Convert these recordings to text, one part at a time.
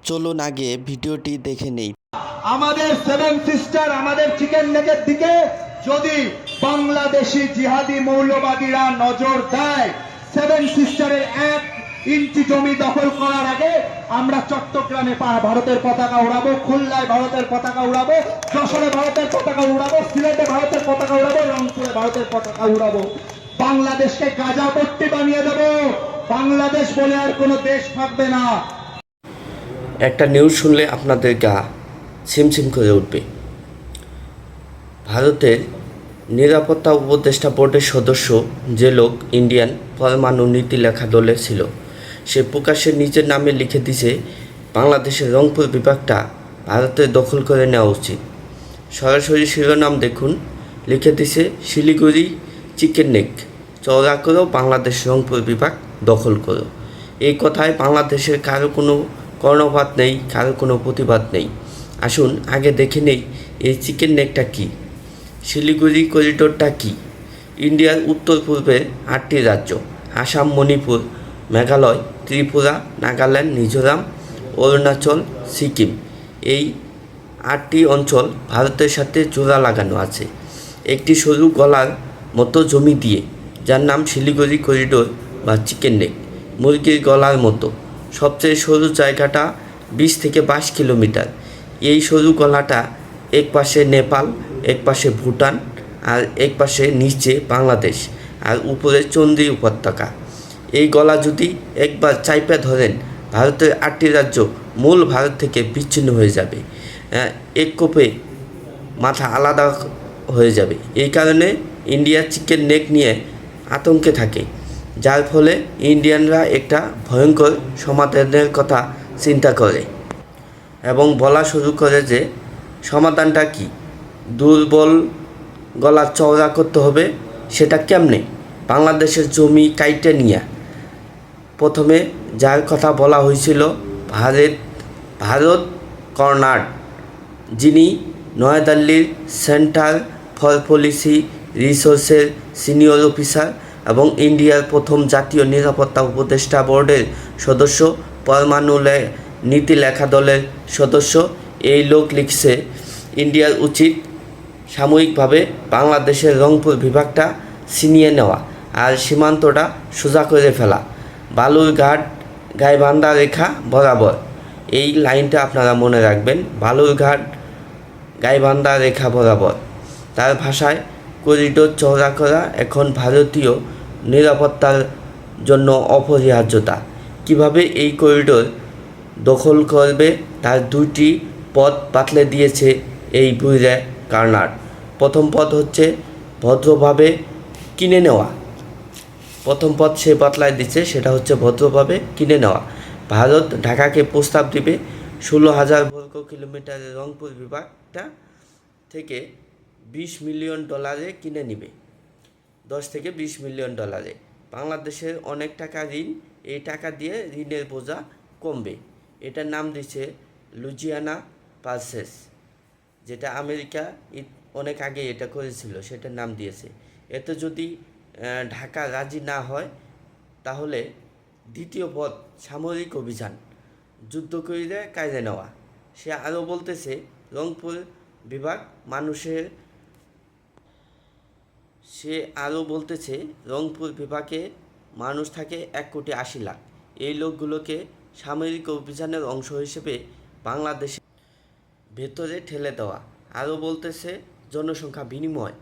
চলুন আগে ভিডিওটি দেখে নেই। আমাদের সেভেন সিস্টার আমাদের চিকেন নেকের দিকে যদি বাংলাদেশি জিহাদি মৌলবাদীরা নজর দেয়, সেভেন সিস্টারের 1 ইঞ্চি জমি দখল করার আগে আমরা চট্টগ্রামে ভারতের পতাকা উড়াবো, খুলনায় ভারতের পতাকা উড়াবো, যশোরে ভারতের পতাকা উড়াবো, সিলেটে ভারতের পতাকা উড়াবো, রংপুরে ভারতের পতাকা উড়াবো। বাংলাদেশকে গাজাপট্টি বানিয়ে দেব। বাংলাদেশ বলে আর কোনো দেশ থাকবে না। একটা নিউজ শুনলে আপনাদের গা ছিমছিম করে উঠবে। ভারতের নিরাপত্তা উপদেষ্টা বোর্ডের সদস্য যে লোক ইন্ডিয়ান পরমাণু নীতি লেখা দলে ছিল, সে প্রকাশ্যে নিজের নামে লিখে দিছে বাংলাদেশের রংপুর বিভাগটা ভারতের দখল করে নেওয়া উচিত। সরাসরি শিরোনাম দেখুন, লিখে দিছে শিলিগুড়ি চিকেন নেক চওড়া করো, বাংলাদেশ রংপুর বিভাগ দখল করো। এই কথায় বাংলাদেশের কারো কোনো কর্ণপাত নেই, কারো কোনো প্রতিবাদ নেই। আসুন আগে দেখে নেই এই চিকেন নেকটা কী, শিলিগুড়ি করিডোরটা কী। ইন্ডিয়ার উত্তর পূর্বে 8টি রাজ্য আসাম, মণিপুর, মেঘালয়, ত্রিপুরা, নাগাল্যান্ড, মিজোরাম, অরুণাচল, সিকিম, এই 8টি অঞ্চল ভারতের সাথে জোড়া লাগানো আছে একটি সরু গলার মতো জমি দিয়ে, যার নাম শিলিগুড়ি করিডোর বা চিকেন নেক। মুরগির গলার মতো সবচেয়ে সরু জায়গাটা 20 থেকে 22 কিলোমিটার। এই সরু গলাটা এক পাশে নেপাল, এক পাশে ভুটান, আর এক পাশে নিচে বাংলাদেশ, আর উপরে চন্দ্রী উপত্যকা। এই গলা যদি একবার চাইপে ধরেন, ভারতের 8টি রাজ্য মূল ভারত থেকে বিচ্ছিন্ন হয়ে যাবে, এক কোপে মাথা আলাদা হয়ে যাবে। এই কারণে ইন্ডিয়া চিকেন নেক নিয়ে আতঙ্কে থাকে, যার ফলে ইন্ডিয়ানরা একটা ভয়ঙ্কর সমাধানের কথা চিন্তা করে এবং বলা শুরু করে যে সমাধানটা কি, দুর্বল গলা চওড়া করতে হবে। সেটা কেমনে? বাংলাদেশের জমি কাইটে নিয়ে প্রথমে যার কথা বলা হয়েছিল ভারত কর্নাড, যিনি নয়াদিল্লির সেন্টার ফর পলিসি রিসোর্সের সিনিয়র অফিসার এবং ইন্ডিয়ার প্রথম জাতীয় নিরাপত্তা উপদেষ্টা বোর্ডের সদস্য, পরমাণু নীতি লেখা দলের সদস্য, এই লোক লিখছে ইন্ডিয়ার উচিত সাময়িকভাবে বাংলাদেশের রংপুর বিভাগটা ছিনিয়ে নেওয়া আর সীমান্তটা সোজা করে ফেলা, বালুরঘাট গাইবান্ধা রেখা বরাবর। এই লাইনটা আপনারা মনে রাখবেন, বালুরঘাট গাইবান্ধা রেখা বরাবর। তার ভাষায় করিডোর চওড়া করা এখন ভারতীয় নিরাপত্তার জন্য অপরিহার্যতা। কিভাবে এই করিডোর দখল করবে তার 2টি পথ বাতলে দিয়েছে এই বুইরে কর্নাড। প্রথম পথ হচ্ছে ভদ্রভাবে কিনে নেওয়া। প্রথম পথ সে বাতলায় দিচ্ছে, সেটা হচ্ছে ভদ্রভাবে কিনে নেওয়া। ভারত ঢাকাকে প্রস্তাব দিবে 16,000 বর্গ কিলোমিটারের রংপুর বিভাগটা থেকে $20 মিলিয়ন কিনে নিবে, 10 থেকে $20 মিলিয়ন। বাংলাদেশের অনেক টাকা ঋণ, এই টাকা দিয়ে ঋণের বোঝা কমবে। এটার নাম দিচ্ছে লুজিয়ানা পারচেস, যেটা আমেরিকা অনেক আগে এটা করেছিল, সেটার নাম দিয়েছে। এতে যদি ঢাকা রাজি না হয়, তাহলে দ্বিতীয় পথ সামরিক অভিযান, যুদ্ধ করে কাজে নেওয়া। সে আরও বলতেছে রংপুর বিভাগ মানুষের রংপুর বিভাগে মানুষ থাকে 1,80,00,000। এই লোকগুলোকে সামরিক অভিযানের অংশ হিসেবে বাংলাদেশের ভেতরে ঠেলে দেওয়া। আরও বলতেছে জনসংখ্যা বিনিময়,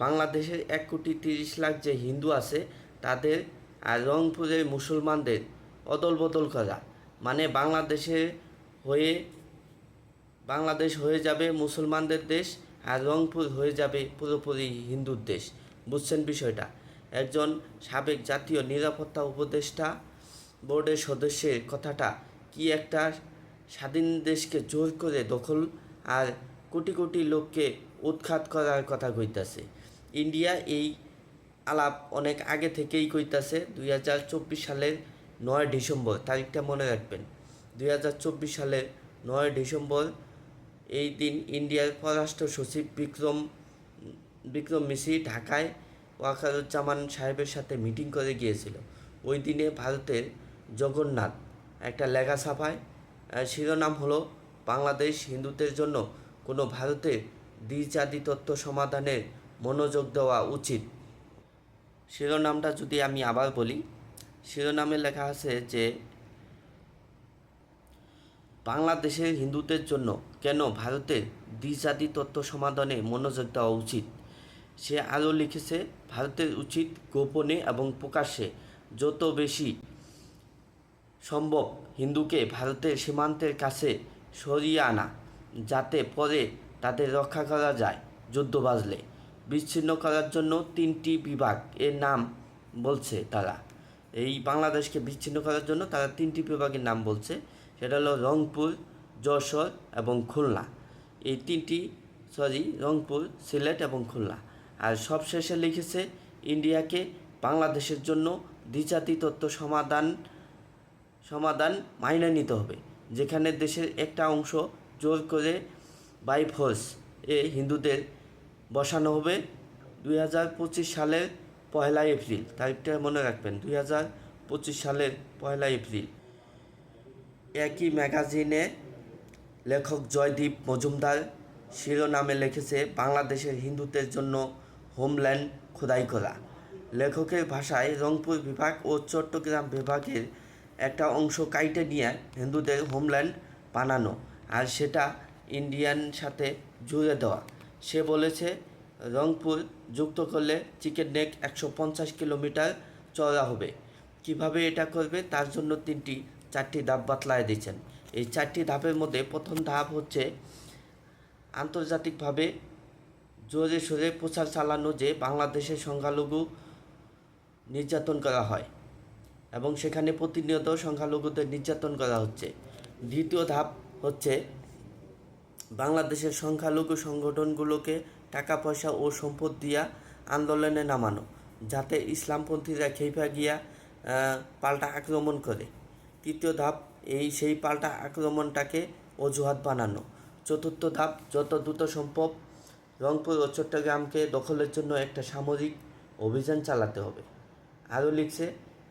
বাংলাদেশের 1,30,00,000 যে হিন্দু আছে তাদের আর রংপুরের মুসলমানদের অদল বদল করা, মানে বাংলাদেশ হয়ে যাবে মুসলমানদের দেশ, আর রংপুর হয়ে যাবে পুরোপুরি হিন্দুর দেশ। বুঝছেন বিষয়টা? একজন সাবেক জাতীয় নিরাপত্তা উপদেষ্টা বোর্ডের সদস্যের কথাটা কি একটা স্বাধীন দেশকে জোর করে দখল আর কোটি কোটি লোককে উৎখাত করার কথা কইতাছে। ইন্ডিয়া এই আলাপ অনেক আগে থেকেই কইতাছে। 2024 সালের 9 ডিসেম্বর, তারিখটা মনে রাখবেন, 2024 সালের 9 ডিসেম্বর এই দিন ইন্ডিয়ার পররাষ্ট্র সচিব বিক্রম মিসরি ঢাকায় ওয়াকারুজ্জামান সাহেবের সাথে মিটিং করে গিয়েছিল। ওই দিনে ভারতের জগন্নাথ একটা লেখা ছাপায় শিরোনাম হলো বাংলাদেশ হিন্দুদের জন্য কোনো ভারতের দ্বিজাতি তত্ত্ব সমাধানের মনোযোগ দেওয়া উচিত। শিরোনামটা যদি আমি আবার বলি, শিরোনামে লেখা আছে যে বাংলাদেশের হিন্দুদের জন্য কেন ভারতের দ্বিজাতি তত্ত্ব সমাধানে মনোযোগ দেওয়া উচিত। সে আরও লিখেছে, ভারতের উচিত গোপনে এবং প্রকাশ্যে যত বেশি সম্ভব হিন্দুকে ভারতের সীমান্তের কাছে সরিয়ে আনা, যাতে পরে তাদের রক্ষা করা যায় যুদ্ধ বাজলে। বিচ্ছিন্ন করার জন্য 3টি বিভাগ এর নাম বলছে তারা। এই বাংলাদেশকে বিচ্ছিন্ন করার জন্য তারা 3টি বিভাগের নাম বলছে, সেটা হলো রংপুর, যশোর এবং খুলনা। এই রংপুর, সিলেট এবং খুলনা। আর সবশেষে লিখেছে, ইন্ডিয়াকে বাংলাদেশের জন্য দ্বিজাতি তত্ত্ব সমাধান মাইনে নিতে হবে, যেখানে দেশের একটা অংশ জোর করে বাই ফোর্স হিন্দুদের বসানো হবে 2025 সালের 1 এপ্রিল। তারিখটা মনে রাখবেন, 2025 সালের 1 এপ্রিল। একই ম্যাগাজিনে লেখক জয়দীপ মজুমদার শিরোনামে লিখেছে, বাংলাদেশের হিন্দুদের জন্য হোমল্যান্ড খোদাই করা। লেখকের ভাষায় রংপুর বিভাগ ও চট্টগ্রাম বিভাগের একটা অংশ কাইটে নিয়ে হিন্দুদের হোমল্যান্ড বানানো আর সেটা ইন্ডিয়ান সাথে জুড়ে দেওয়া। সে বলেছে, রংপুর যুক্ত করলে চিকেন নেক 150 কিলোমিটার চওড়া হবে। কিভাবে এটা করবে তার জন্য 4টি ধাপ বাতলায় দিয়েছেন। এই 4টি ধাপের মধ্যে প্রথম ধাপ হচ্ছে আন্তর্জাতিকভাবে জোরে সোরে প্রচার চালানো যে বাংলাদেশের সংখ্যালঘু নির্যাতন করা হয় এবং সেখানে প্রতিনিয়ত সংখ্যালঘুদের নির্যাতন করা হচ্ছে। দ্বিতীয় ধাপ হচ্ছে বাংলাদেশের সংখ্যালঘু সংগঠনগুলোকে টাকা পয়সা ও সম্পদ দিয়া আন্দোলনে নামানো, যাতে ইসলামপন্থীরা খেপে গিয়া পাল্টা আক্রমণ করে। তৃতীয় ধাপ সেই পাল্টা আক্রমণটাকে অজুহাত বানানো। চতুর্থ ধাপ, যত দ্রুত সম্ভব রংপুর ও চট্টগ্রামকে দখলের জন্য একটা সামরিক অভিযান চালাতে হবে। আরও লিখছে,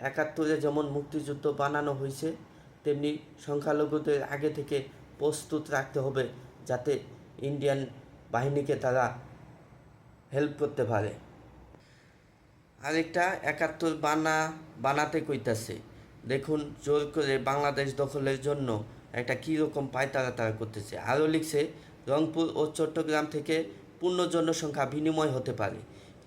71-এ যেমন মুক্তিযুদ্ধ বানানো হয়েছে, তেমনি সংখ্যালঘুদের আগে থেকে প্রস্তুত রাখতে হবে, যাতে ইন্ডিয়ান বাহিনীকে তারা হেল্প করতে পারে। আরেকটা 71 বানাতে কইতাছে। দেখুন জোর করে বাংলাদেশ দখলের জন্য একটা কীরকম পায়তারা তারা করতেছে। আরও লিখছে, রংপুর ও চট্টগ্রাম থেকে পূর্ণ জনসংখ্যা বিনিময় হতে পারে।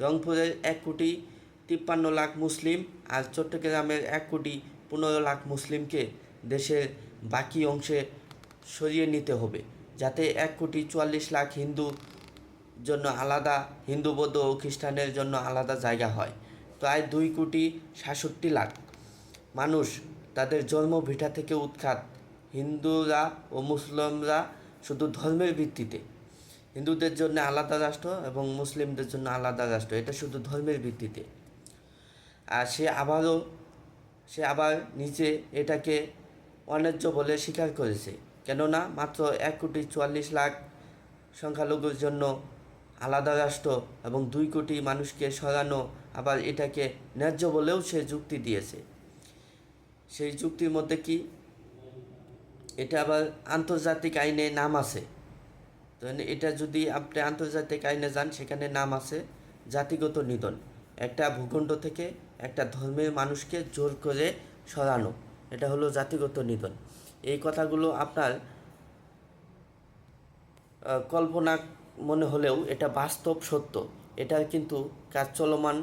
রংপুরের 1,53,00,000 মুসলিম আর চট্টগ্রামের 1,15,00,000 মুসলিমকে দেশের বাকি অংশে সরিয়ে নিতে হবে, যাতে 1,44,00,000 হিন্দুর জন্য আলাদা, হিন্দু বৌদ্ধ ও খ্রিস্টানের জন্য আলাদা জায়গা হয়। প্রায় 2,67,00,000 মানুষ তাদের জন্মভিটা থেকে উৎখাত। হিন্দুরা ও মুসলিমরা শুধু ধর্মের ভিত্তিতে, হিন্দুদের জন্য আলাদা রাষ্ট্র এবং মুসলিমদের জন্য আলাদা রাষ্ট্র, এটা শুধু ধর্মের ভিত্তিতে। আর সে আবার নিজে এটাকে অন্যায্য বলে স্বীকার করেছে, কেননা মাত্র 1,44,00,000 সংখ্যালঘুর জন্য আলাদা রাষ্ট্র এবং 2 কোটি মানুষকে সরানো, আবার এটাকে ন্যায্য বলেও সে যুক্তি দিয়েছে। সেই যুক্তির মধ্যে কি, এটা আবার আন্তর্জাতিক আইনে নাম আছে। তো এটা যদি আপনি আন্তর্জাতিক আইনে যান, সেখানে নাম আছে জাতিগত নিধন। একটা ভূখণ্ড থেকে একটা ধর্মের মানুষকে জোর করে সরানো, এটা হলো জাতিগত নিধন। এই কথাগুলো আপনার কল্পনা মনে হলেও এটা বাস্তব সত্য। এটার কিন্তু কাজ চলমান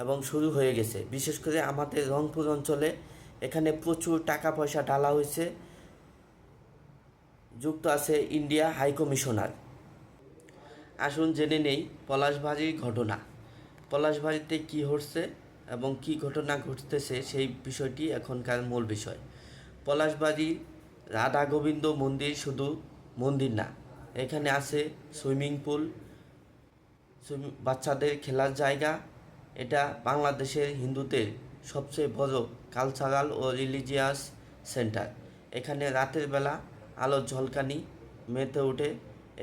এবং শুরু হয়ে গেছে। বিশেষ করে আমাদের রংপুর অঞ্চলে এখানে প্রচুর টাকা পয়সা ঢালা হয়েছে। যুক্ত আছে ইন্ডিয়া হাই কমিশনার। আসুন জেনে নেই পলাশবাড়ির ঘটনা। পলাশবাড়িতে কী হচ্ছে এবং কী ঘটনা ঘটতেছে সেই বিষয়টি এখনকার মূল বিষয়। পলাশবাড়ি রাধা গোবিন্দ মন্দির শুধু মন্দির না, এখানে আছে সুইমিং পুল, বাচ্চাদের খেলার জায়গা। এটা বাংলাদেশের হিন্দুদের সবচেয়ে বড় কালচারাল ও রিলিজিয়াস সেন্টার। এখানে রাতের বেলা আলোর ঝলকানি মেতে ওঠে।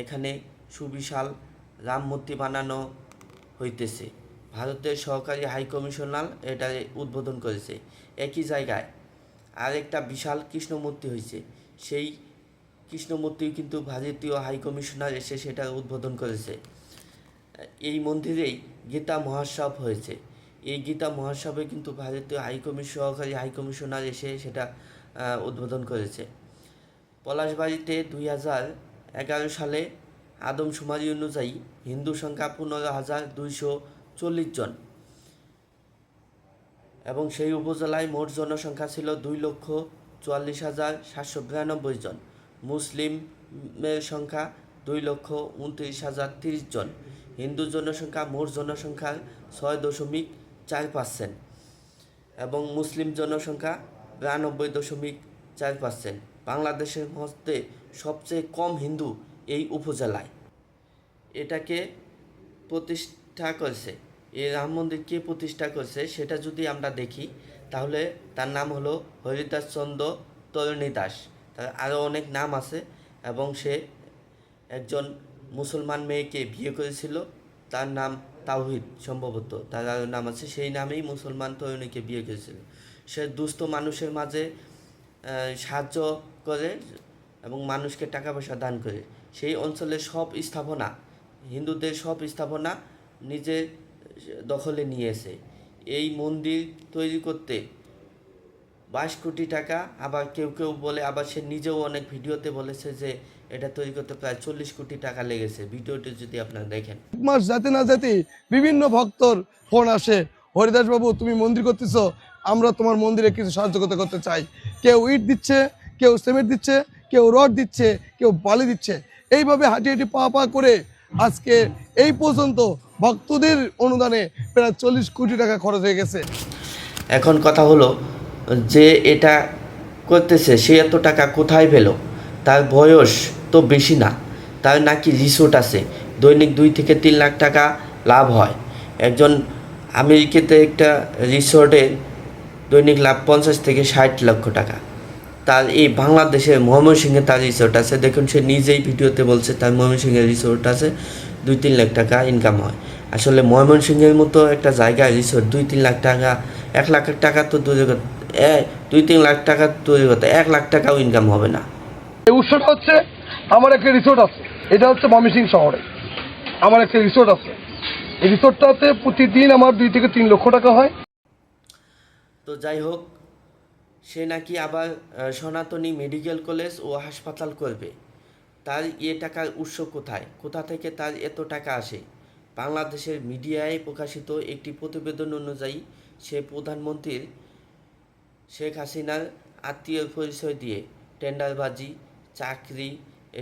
এখানে সুবিশাল রাম মূর্তি বানানো হইতেছে। ভারতের সহকারী হাই কমিশনার এটা উদ্বোধন করেছে। একই জায়গায় আরেকটা বিশাল কৃষ্ণ মূর্তি হয়েছে। সেই কৃষ্ণমূর্তি কিন্তু ভারতীয় হাইকমিশনার এসে সেটা উদ্বোধন করেছে। এই মন্দিরেই গীতা মহোৎসব হয়েছে। এই গীতা মহোৎসবে কিন্তু ভারতীয় সহকারী হাইকমিশনার এসে সেটা উদ্বোধন করেছে। পলাশবাড়িতে 2011 সালে আদমশুমারি অনুযায়ী হিন্দু সংখ্যা 15,240 জন এবং সেই উপজেলায় মোট জনসংখ্যা ছিল 2,44,792 জন। মুসলিমের সংখ্যা 2,29,030 জন। হিন্দু জনসংখ্যা মোট জনসংখ্যার 6.4% এবং মুসলিম জনসংখ্যা 92.4%। বাংলাদেশের মধ্যে সবচেয়ে কম হিন্দু এই উপজেলায়। এটাকে প্রতিষ্ঠা করেছে, এই রাম মন্দির কে প্রতিষ্ঠা করেছে সেটা যদি আমরা দেখি তাহলে তার নাম হলো হরিদাস চন্দ্র তরণী দাস। তার আরও অনেক নাম আছে এবং সে একজন মুসলমান মেয়েকে বিয়ে করেছিল, তার নাম তাওহিদ, সম্ভবত তার আরও নাম আছে, সেই নামেই মুসলমান তরুণীকে বিয়ে করেছিল। সে দুস্থ মানুষের মাঝে সাহায্য করে এবং মানুষকে টাকা পয়সা দান করে। সেই অঞ্চলের সব স্থাপনা, হিন্দুদের সব স্থাপনা নিজে দখলে নিয়েছে। এই মন্দির তৈরি করতে 22 কোটি টাকা, আবার কেউ কেউ বলে, আবার সে নিজেও অনেক ভিডিওতে বলেছে যে এটা তৈরি করতে প্রায় 40 কোটি টাকা লেগেছে। ভিডিওটি যদি আপনারা দেখেন, মাস যেতে না যেতে বিভিন্ন ভক্তর ফোন আসে, হরিদাস বাবু তুমি মন্দির করতেছো, আমরা তোমার মন্দিরে কিছু সাহায্য করতে চাই। কেউ ইট দিচ্ছে, কেউ সিমেন্ট দিচ্ছে, কেউ রড দিচ্ছে, কেউ বালি দিচ্ছে। এইভাবে হাঁটি হাঁটি পা করে আজকে এই পর্যন্ত ভক্তদের অনুদানে প্রায় 40 কোটি টাকা খরচ হয়ে গেছে। এখন কথা হলো যে এটা করতেছে সে এত টাকা কোথায় পেল? তার বয়স তো বেশি না, তার নাকি রিসোর্ট আছে, দৈনিক 2 থেকে 3 লাখ টাকা লাভ হয়। একজন আমেরিকাতে একটা রিসোর্টে দৈনিক লাভ 50 থেকে 60 লক্ষ টাকা। তার এই বাংলাদেশের ময়মনসিংহে তার রিসোর্ট আছে, দেখুন সে নিজেই ভিডিওতে বলছে তার ময়মনসিংহের রিসোর্ট আছে, 2-3 লাখ টাকা ইনকাম হয়। আসলে ময়মনসিংহের মতো একটা জায়গায় রিসোর্ট 2-3 লাখ টাকা, 1 লাখ টাকা তো দূরের কথা, 2-3 লাখ টাকা দূরের কথা, 1 লাখ টাকাও ইনকাম হবে না। এই উৎসটা হচ্ছে আমার একটা রিসোর্ট আছে, এটা হচ্ছে ময়মনসিংহ শহরে আমার একটা রিসোর্ট আছে। এই রিসোর্টটাতে প্রতিদিন আমার 2 থেকে 3 লক্ষ টাকা হয়। তো যাই হোক, সে নাকি আবার সনাতনী মেডিকেল কলেজ ও হাসপাতাল করবে। তার টাকার উৎস কোথায়, কোথা থেকে তার এত টাকা আসে? বাংলাদেশের মিডিয়ায় প্রকাশিত একটি প্রতিবেদন অনুযায়ী সে প্রধানমন্ত্রীর শেখ হাসিনার আত্মীয় পরিচয় দিয়ে টেন্ডারবাজি, চাকরি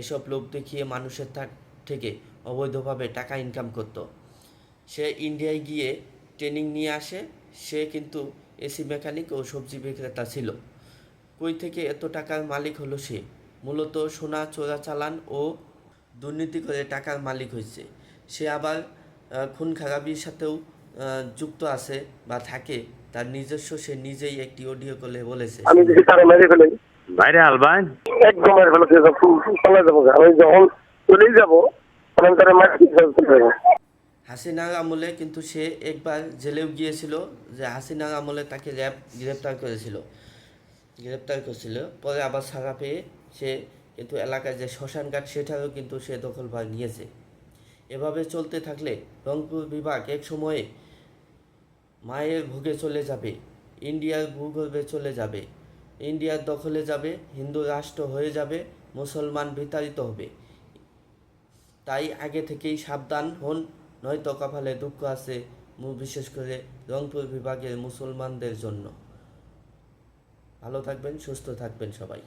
এসব লোক দেখিয়ে মানুষের থেকে অবৈধভাবে টাকা ইনকাম করত। সে ইন্ডিয়ায় গিয়ে ট্রেনিং নিয়ে আসে। সে কিন্তু এসি মেকানিক ও সবজি বিক্রেতা ছিল। কই থেকে এত টাকার মালিক হলো সে? মূলত সোনা চোরাচালান ও দুর্নীতি করে টাকার মালিক হয়েছে। সে আবার খুন খারাপির সাথেও যুক্ত আছে বা থাকে। তার নিজস্ব সে নিজেই একটি অডিও কলে বলেছে, আমি যদি তারা মেরে ফেলে বাইরে আলবান একদম মেরে ফেলে চলে যাবো, আমি যখন চলেই যাবো তখন তারা মারি। হাসিনার আমলে কিন্তু সে একবার জেলেও গিয়েছিল, যে হাসিনার আমলে তাকে গ্রেপ্তার করেছিল। পরে আবার ছাড়া পেয়ে সে কিন্তু এলাকায় যে শ্মশানঘাট সেটারও কিন্তু সে দখলভার নিয়েছে। এভাবে চলতে থাকলে রংপুর বিভাগ এক সময়ে মায়ের ভোগে চলে যাবে, ইন্ডিয়ার ভূগর্ভে চলে যাবে, ইন্ডিয়ার দখলে যাবে, হিন্দু রাষ্ট্র হয়ে যাবে, মুসলমান বিতাড়িত হবে। তাই আগে থেকেই সাবধান হন, নয়তো কপালে দুঃখ আছে, বিশেষ করে রংপুর বিভাগের মুসলমানদের জন্য। ভালো থাকবেন, সুস্থ থাকবেন সবাই।